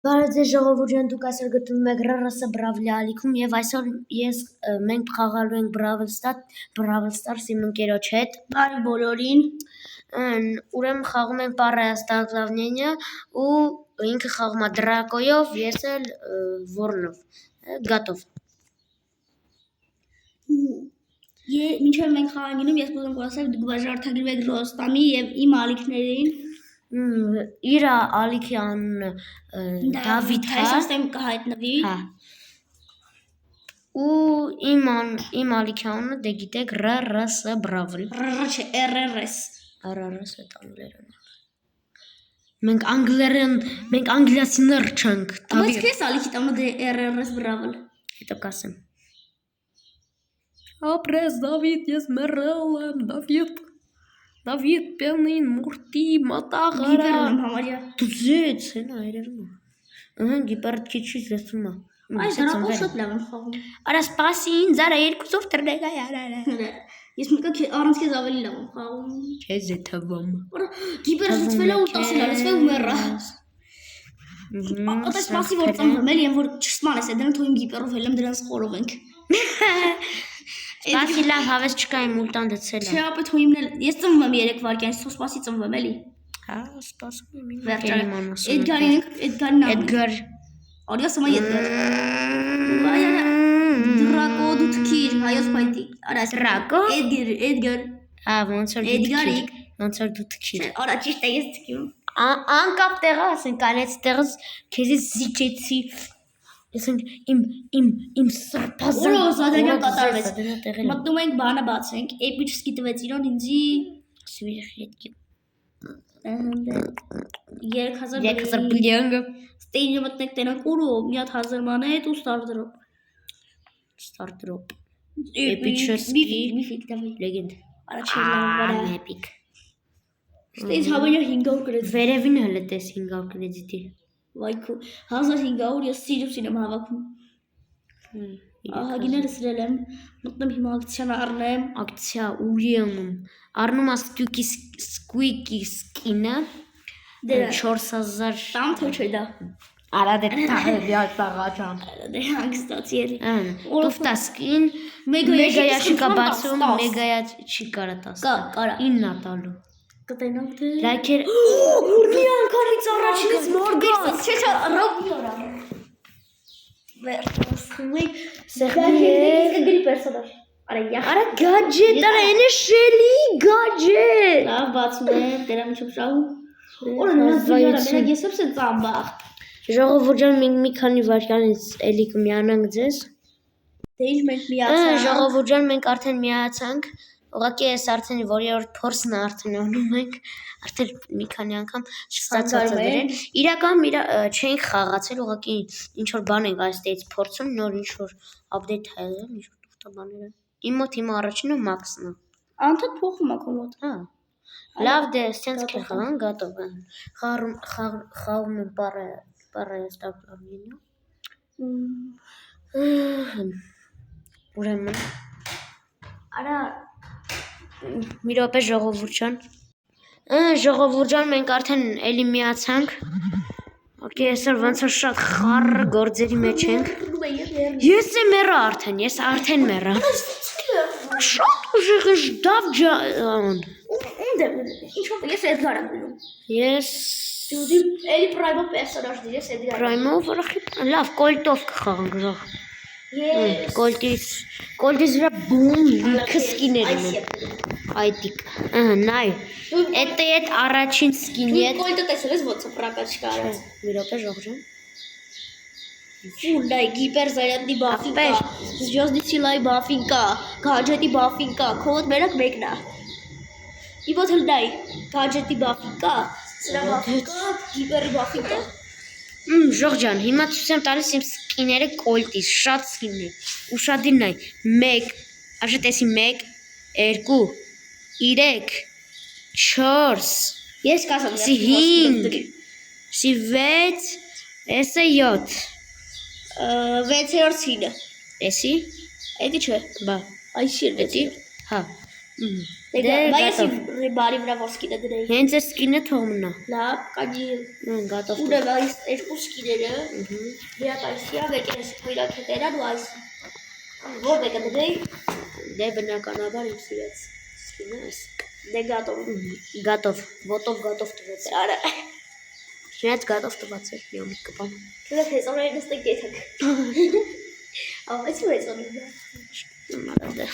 Բարև ձեզ ժողովուրդ ջան, դուք այսօր գտնվում եք ՌՌՍ Բրավլի ալիքում եւ այսօր մենք խաղալու ենք Brawl Stars իմ ընկերոջ հետ։ Բարև բոլորին։ Ուրեմն խաղում ենք Պարայաստաղլավնենյա ու ինքը խաղում է Դրակոյով, ես էլ Որնով։ Գատով։ Մինչև մենք խաղան գնում, ես ուզում եմ ասել, դուք բաժանորդագրվեք Ռոստամի եւ իմ ալիքներին։ Իր ալիքի անունը Դավիթ է, ասեմ կհայտնվի։ Հա։ Ու իմ ալիքի անունը դե գիտեք ՌՌՍ Բրավլ։ ՌՌ չէ, RRS։ RRS է անգլերեն։ Մենք անգլիացիներ չենք։ Բայց քեզ ալիքի տանը դե RRS Բրավլ։ Հետո կասեմ։ Ապրես Դավիթ, ես մեռել եմ, Դավիթ պենին մուրտի մատաղարա։ Գիպերն համարյա։ Դուզեց, հենա երևում։ Ահա գիպերդ քիչից լսում է։ Այս դրակով շատ լավ եմ խաղում։ Արա սպասի ինձ, արա երկուսով տրնեգա յարարա։ Ես մեկը առանց քեզ ավելի լավ եմ խաղում։ Քեզ է թվում։ Արա գիպերը զուծվել է ու 10-ը լարեցվել ու մեռա։ Ատա սպասի որ ծնվում էլ եմ որ չսմանես է դրան թույն գիպերով էլ եմ դրանց խորով ենք։ Սպասի լավ հավես չկա իմ ուլտան դցել է։ Չէ, ապա թույնն էլ ես ծնվում եմ 3 վայրկյանից, թող սպասի ծնվում էլի։ Հա, սպասում եմ իմ վերջը։ Էդգարին Էդգար։ Արիա սամա Էդգար։ Վայա դրակո դու թքիր, հայոց պայտի։ Արա Դրակո։ Էդգար։ Հա, ոնց որ Էդգարիկ։ Ոնց որ դու թքիր։ Արա ճիշտ է ես թքիմ։ Անկապ տեղը ասենք անեց տեղս քեզի զիջեցի։ Ասենք իմ սրբազան Զադանյան կատարվեց։ Մտնում ենք բանը բացենք, էպիչսկի տվեց իրոն ինձի սվիրխ հետքի 3000 բլիանգը ստեյնը մտնենք տենանք ուրու մի հատ 1000 մանետ ու ստարտրոպ էպիչսկի միֆիկ դավի լեգենդ առաջին էպիկ ստեյց հավանյա 500 կրեդիտ վերևին հələ տես 500 կրեդիտի Վայքո 1500 ես սիրուսին եմ հավաքում Ահագիները սրել եմ մտնում հիմա ակցիան առնեմ ակցիա ուր եմ առնում Squeaky skin-ը 4000 տամ թե չէ դա Արա դե տաղ տաղաճան դե հանգստացի էլի Տուֆտա skin մեգա ящика բացում մեգա չի կարա 10 կարա 9-ա տալու կտենանք թե լայքեր մի անգամից առաջինից մորգես չէ ռոբի օրա Սեղմի պերսոնաժ Արա գաջետ արա էնե շելի գաջետ լավ բացում եմ դերա միջով շահում Օրա նրանց վիճարը մենակ ես եպս է ծամբաղ Ժողովուրդ ջան մենք մի քանի վայրկյանից էլի կմիանանք ձեզ Դե ինչ մենք միացանք Ժողովուրդ ջան մենք արդեն միացանք Ուղղակի ես արդեն որևէ փորձն արդեն անում ենք արդեն մի քանի անգամ չստացած է դրել իրական չենք խաղացել ուղղակի ինչ որ բան ենք այստեղից փորձում նոր ինչ որ update հայել ինչ որ տուֆտա բաները իմ մոտ հիմա առաջինը Max-ն է անդադ փոխում ա քո մոտ հա լավ դե սենց կխաղան գատով են խաղում են Պարայաստաղլավնենյա ուրեմն արա Մի րոպե ժողովուրդ ջան մենք արդեն էլի միացանք Okay այսօր ոնց որ շատ խառը գործերի մեջ ենք Ես մեռա արդեն ես արդեն մեռա Շատ ուժեղ է դավ ջան Ինչով ես Էդգար եմ գնում Ես էլի պրայմով պերսոնաժ դիր ես Էդգար Պրայմով լավ կոլտով կխաղանք ժող Կոլտից վրա բում լիքը սկիներ ունեն Այդիկ նայ Էդ առաջին սկինի Դու կոլտը տեսել ես ոնց է պրակաչկա արած Մի րոպե ժող ջան Ֆուլ դայ գիպեր զայատնի բաֆին կա Զյոզդի սիլայի բաֆին կա Գաջետի բաֆին կա Քո մոտ մենակ մեկն է Իմ մոտ էլ դայ Գաջետի բաֆին կա Սրա բաֆին կա Գիպերի բաֆին կա Ժող ջան հիմա ցույց եմ տալիս իմ սկիները կոլտից շատ սկիններ Ուշադիր նայ 1 Aș տեսի 1 2 3 4 Ես կասեմ 5 6 7 6-րդ սինը Տեսի Էդի չէ բա Այս շիրն էդի հա Բայց բարի վրա որ սկինը դրեի։ Հենց է սկինը թող մնա։ Լավ, կանի։ Գատով։ Ուրեմն այս երկու սկիները մի հատ այսիա, մեկը իրար հետերան ու այս։ Որ մեկը դրեի։ Դե բնականաբար իմ սիրած սկինը այս։ Դե գատով։ Գատով, ոտով գատով տվեց։ Արա։ Շնայց գատով տված էր մի ամիտ կպան։ Դե հեսորը նստեք դեթակ։ Այս ու հեսորը։ Մարադե։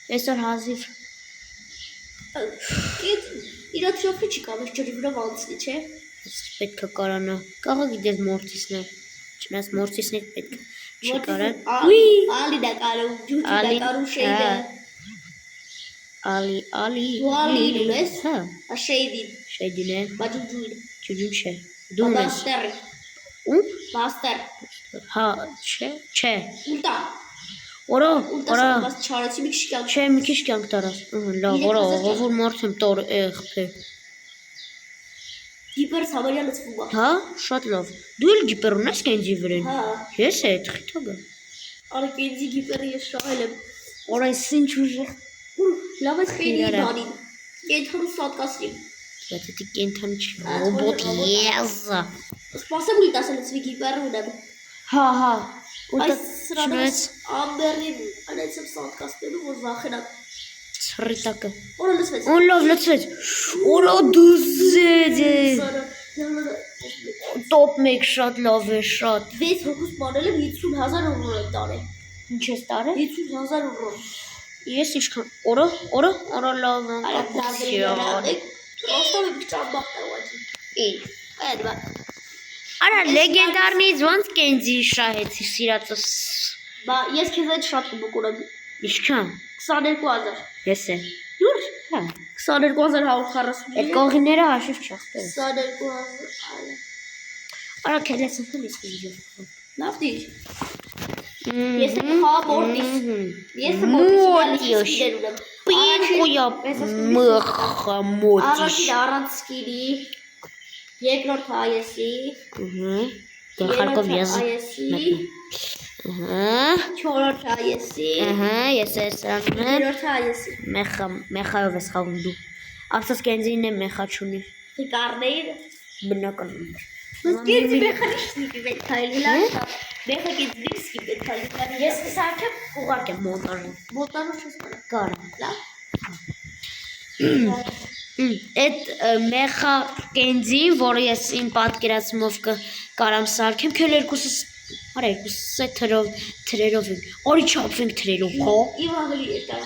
Այսօր հազիվ։ Իրա թրոփի չի կարող ջրի վրա անցնի, չէ։ Պետք է կարանա։ Կաղա գիտես մորտիսն է։ Չնայած մորտիսն է պետք չի կարան։ Ալի դա կարում, ջուջի դա կարում շեյդը։ Ալի։ Դու ալի ունես։ Հա, Շեյդին։ շեյդին է։ Բա ջուջին։ Ջուջուն չէ։ Դու ես։ Բաստեր։ Ում։ Բաստեր։ Հա, չէ։ Ուտա։ Օրա, Բաս չարեցի մի քիչ կյանք։ Չէ, մի քիչ կյանք տարած։ Լավ, օրա, ով մարդ եմ տոր եղբեր։ Դիպեր սավարյա լցվում է։ Հա, շատ լավ։ Դու էլ գիպեր ունես կենձի վրեն։ Հա։ Ես է, թղիթագը։ Արի կենձի գիպերը ես շահել եմ։ Օրա, այս ինչ ուժեղ։ Լավ ես խերի բանին։ Կենթանու սատկասրիմ։ Բայց դա կենթան չի, ռոբոտ եզա։ Սպասեմ ու տասը լցվի գիպերը ունեմ։ Հա։ Այս սրանից ամբերին անեցեմ սատկասնելու, որ վախենա։ Սրիտակը։ Օրա լցվեց։ Լավ լցվեց։ Օրա դուզեց։ Տոպ մեկ շատ լավ է, շատ։ 6 հոգուս մանել եմ 50,000 եվրո եմ տարել։ Ինչ ես տարել։ 50,000 եվրո։ Ես ինչքան, օրա լավ անկապացիոն։ Պրոստը մի քիչ ամբախտ է ուղղակի։ Այդ բա։ Արա լեգենդարնից ոնց կենձի շահեցի սիրածս։ Բա ես քեզ այդ շատ կուբոկ ունեմ։ Ինչքան։ 22,000։ Ես է։ Լուրջ։ Հա։ 22,140։ Այդ կողիները հաշիվ չախտել։ 22,000։ Արա քելես ընկել ես վիդեո։ Լավ դիր։ Ես եմ խաբորտիս։ Ես եմ մոտիս ունեմ։ Պինկոյա մխամոտ։ Առաջին առանց սկիլի։ Երկրորդ հայեսի։ Գլխարկով ես։ Չորրորդ հայեսի։ Ես է սրանն եմ։ Երրորդ հայեսի։ Մեխայով ես խաղում դու։ Ափսոս կենձին է մեխա չունի։ Կառներ։ Բնական։ Կենձի մեխանիշնի պետք է լավ։ Մեխա կենձի պետք է լավ։ Ես սարքեմ ուղարկեմ մոնտաժը։ Մոտանու չես Կարա։ լավ։ Այդ մեխա կենձին, որը ես իմ պատկերացումով կարամ սարքեմ, քել երկուսս, արա երկուսս է թրերով ենք, օրի չապվենք թրերով, հո։ Իմ ավելի երկար։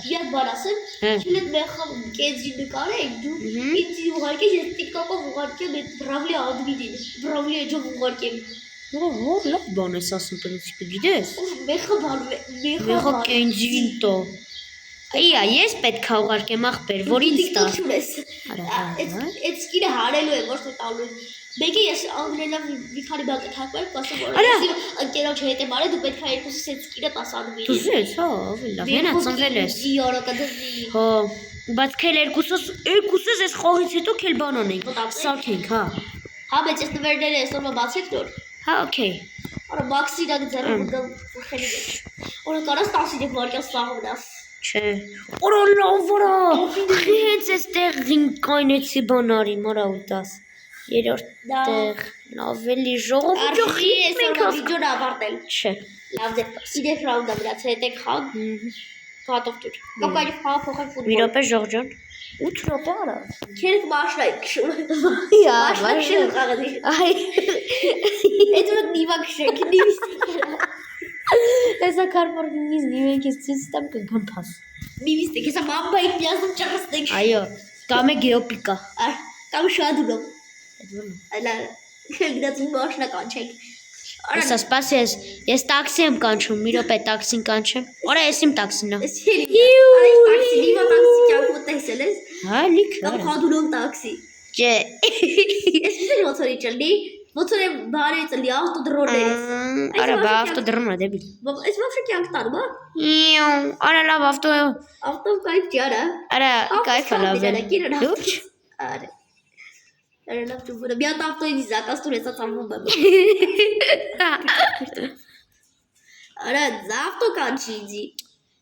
Իատ բան ասեմ, քիլ այդ մեխա կենձի նկարեք դու, ինձ ուղարկես, ես տիկտոկով ուղարկեմ այդ բրավլի ադմինին, բրավլի էջով ուղարկեմ։ Որ լավ բան ես ասում պրինցիպը, գիտես։ Մեխա կենձին տո։ Այա, ես պետք է ուղարկեմ ախպեր, որ ինձ տա։ Այդ սկիրը հարելու է, ոչ թե տալու է։ Մեկը ես անգլերենով մի քանի բան կթակվեմ, ասեմ որ ես ընկերոջ հետ եմ արել, դու պետք է երկուսս այդ սկիրը տաս ադմինին։ Դու ես, հա, ավելի լավ, հենա ծնվել ես։ Իորը կդզի։ Հա, բայց քել երկուսս այս խողից հետո քել բան անենք, սարքենք, հա։ Հա, բայց ես նվերները այսօրվա բացեք նոր։ Հա, օքեյ։ Արա մաքսիրակ ձեռը գամ խելի։ Օրա կարաս 13 վարկյան սաղում դաս։ Չէ։ Օրա լավ որա։ Հենց այստեղ կայնեցի բան արի, մորա ուտաս։ Երրորդ տեղ, լավ էլի ժողովուրդ Արխի այսօրվա վիդեոն ավարտել։ Չէ։ Լավ դե 3 ռաունդա մնաց, հետեք խաղ։ Կատով դուր։ Կամ կարի խաղ փոխել Մի ֆուտբոլ։ րոպե ժողջան։ 8 րոպե արա։ Քերք մաշնայ քշում։ Յա, Մաշնայ խաղադի։ Այ։ Այդ որ նիվա քշեք, նիվիստիկ։ Տեսա կարմորնից նիվենք ես ցույց տամ կգմփաս։ Նիվիստիկ, հեսա մամբայի պիազում ճարստենք։ Այո, կամ է գեոպիկա։ Կամ շադուրով։ Այլա գնացի մաշնա կանչեք։ Ասա սպասի ես տաքսի եմ կանչում, մի րոպե տաքսին կանչեմ։ Օրա ես իմ տաքսին է։ Այս հերի։ Այս տաքսի, նիվա տաքսի կյանքում տեսել ես։ Հա, լիք։ Կամ խադուրով տաքսի։ Չէ։ Ես միշտ մոտորի ճլի, մոտորը բարի ծլի ավտոդրոններից։ Արա բա ավտոդրոմն է դեբիլ։ Այս вообще կյանք տանում, հա։ Արա լավ ավտո։ Ավտո կայֆ ջարա։ Արա կայֆ լավ է։ Լուրջ։ Արա։ Արա լավ ճուբը։ Մի հատ ավտոյի զակաս տուր էսա ծամվում եմ։ Արա, ավտո կանչի ինձի։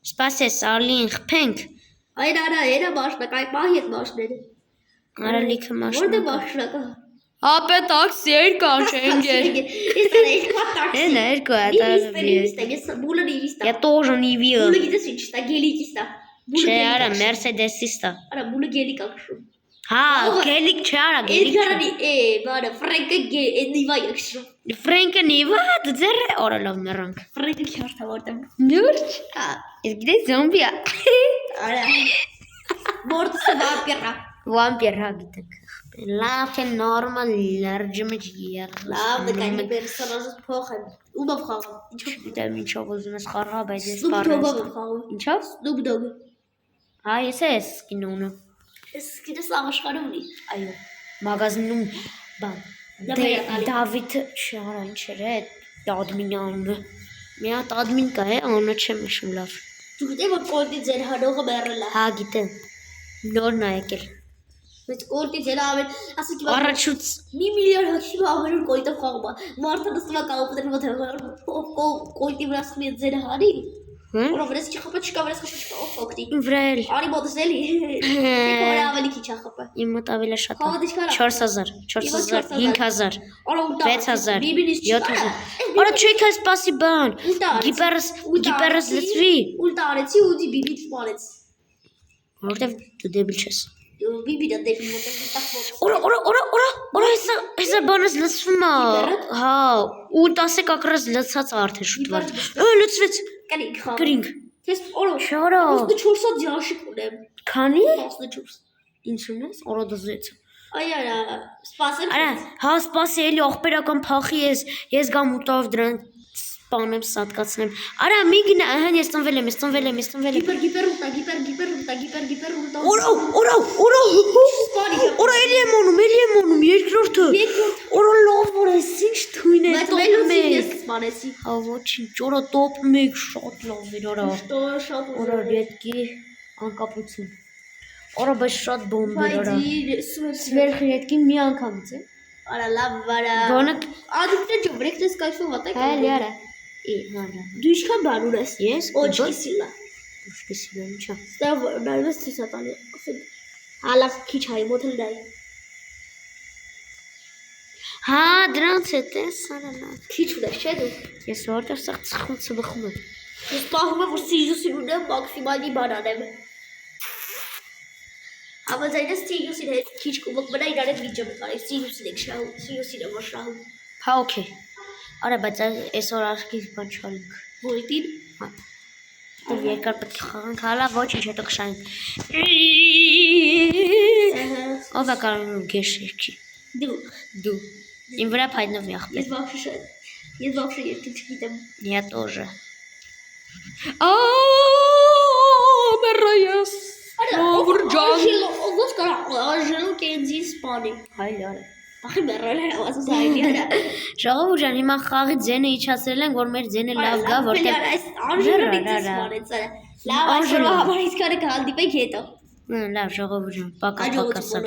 Սպասես, ալին խփենք։ Այն արա մաշնակ, այն պահի այդ մաշները։ Արա լիքը Որտե մաշնակ։ մաշնակա։ Ապե տաքսի երկան չենգեր։ Ես դա երկու տաքսի։ Էնա երկու է դա։ Ես բուլը նիվիստա։ Я тоже не видел։ Բուլը գիտես ինչ է, գելիկիստա։ Չէ, արա Mercedes-ista։ Արա բուլը գելիկ ակշում։ Հա, գելիկ չէ, արա գելիկ։ Էդգարանի բարը ֆրենկը նիվա ակշում։ Ֆրենկը նիվա դեր օրա լավ մրանք։ Ֆրենկը քարտա որտեմ։ Նուրջ։ Ես գիտես զոմբիա։ Արա։ Մորտսը վամպիրա։ Վամպիր հա գիտեք։ Լավ է նորմալ լրջմը ջիեր։ Լավ դկանի պերսոնաժը փոխեմ։ Ումով խաղամ։ Ինչու՞։ Գիտեմ ինչով ուզում ես խաղա, բայց ես Snoop բառը։ Dogg-ով խաղում։ Ինչով։ Snoop Dogg։ Հա, ես կինոնը։ Ես գիտես լավ աշխարհ ունի։ Այո։ Մագազինում բան։ Դավիթ շարա ինչ էր է Ադմինյանը։ Մի հատ ադմին կա է, անունը չեմ հիշում լավ։ Դու գիտես որ կոդի ձեր հանողը մեռել է։ Հա, գիտեմ։ Նորն ա եկել։ Բայց կոդի ձեր ավել, ասեք իմ Առաջուց 1 միլիոն հաշիվ ավելուր կոդով խաղում է։ Մարդը նստում է կամպյուտերի մոտ կոդի վրա սխմի ձեր հարի։ Հա։ Որով վրաս չխփա չկա վրաս չկա օգտի։ Վրել։ Արի մոտս էլի։ Դե ավելի քիչ խփա։ Իմ մոտ ավելի շատ Խաղը է։ դիչքա։ 4000, 4000, 5000, Արա ուտա։ 6000, Բիբինից 7000։ Արա չեք սպասի բան։ Գիպերս լծվի։ Ուլտա արեցի ու դի բիբիտ սպանեց։ Որտեվ դու դեբիլ ես։ Բիբիդը դեպի մոտը Օրա հեսա բանս լծվում է։ Հա, ու 10 կակրած լծած արդեն շուտվար։ Լծվեց։ Կալիկ խաղ։ Գրինգ։ Ես օրո։ Շորա։ 14-ը ջաշիկ ունեմ։ Քանի։ 14։ Ինչ ունես։ Օրա դզեց։ Այ արա, սպասել։ Արա, հա սպասի էլի ողբերական փախի ես գամ ուտով դրան սպանեմ, սատկացնեմ։ Արա մի գնա, ահա ես ծնվել եմ։ Գիպեր ուտա։ Օրա։ Սպանի։ Օրա էլի եմ անում, երկրորդը։ Օրա լավ որ ես ինչ թույն է։ Բայց մելոցին ես սպանեցի։ Հա ոչինչ, օրա top 1 շատ լավ էր օրա։ Շատ Օրա редկի անկապություն։ Օրա բայց շատ բոմբ էր օրա։ Սվերխի редկի մի անգամից է։ Արա լավ վարա։ Գոնը Ադուկտե ջոբրեք դες կայֆով ատա։ հա լիարա։ Հա։ Դու ինչքան բան ունես։ Ես Ոչքի սիլա։ Ուշքսի ինչա։ Դա նայես ցույց տալի։ Հալա քիչ հայ մոթել դայ։ Հա, դրանց է տեսարա լավ։ Քիչ ունես չէ դու։ Ես որտեղ սա ծխում եմ։ Ես պահում եմ որ սիժուսին ունեմ մաքսիմալի բան անեմ։ Ապա ձայնս սիժուսին հետ քիչ կոմոք մնա իրար հետ վիճը կարի սիժուսին եք շահում, սիժուսին եմ շահում։ Հա, օքեյ։ Արա բայց այսօր աշկից բան չանենք։ Որիտին։ Հա։ Դու երկար պետք է խաղանք, հալա ոչինչ հետո կշանենք։ Ով է կարողանում գեշերքի։ Դու։ Իմ վրա փայտնով եղբայր։ Ես вообще երկու չգիտեմ։ Я тоже։ Մերայես։ Ո՞վ կարա աժելո կենզի սպանի։ Հայլ արա։ Ախի մեռել է ասած այդիարա։ Ժողովուրդ ջան, հիմա խաղի ձենը իջացրել են, որ մեր ձենը լավ գա, որտեղ աժելո սպանեց արա։ Լավ, այսօր համար իսկանը կհանդիպենք հետո։ Լավ, ժողովուրդ ջան, պակա սա։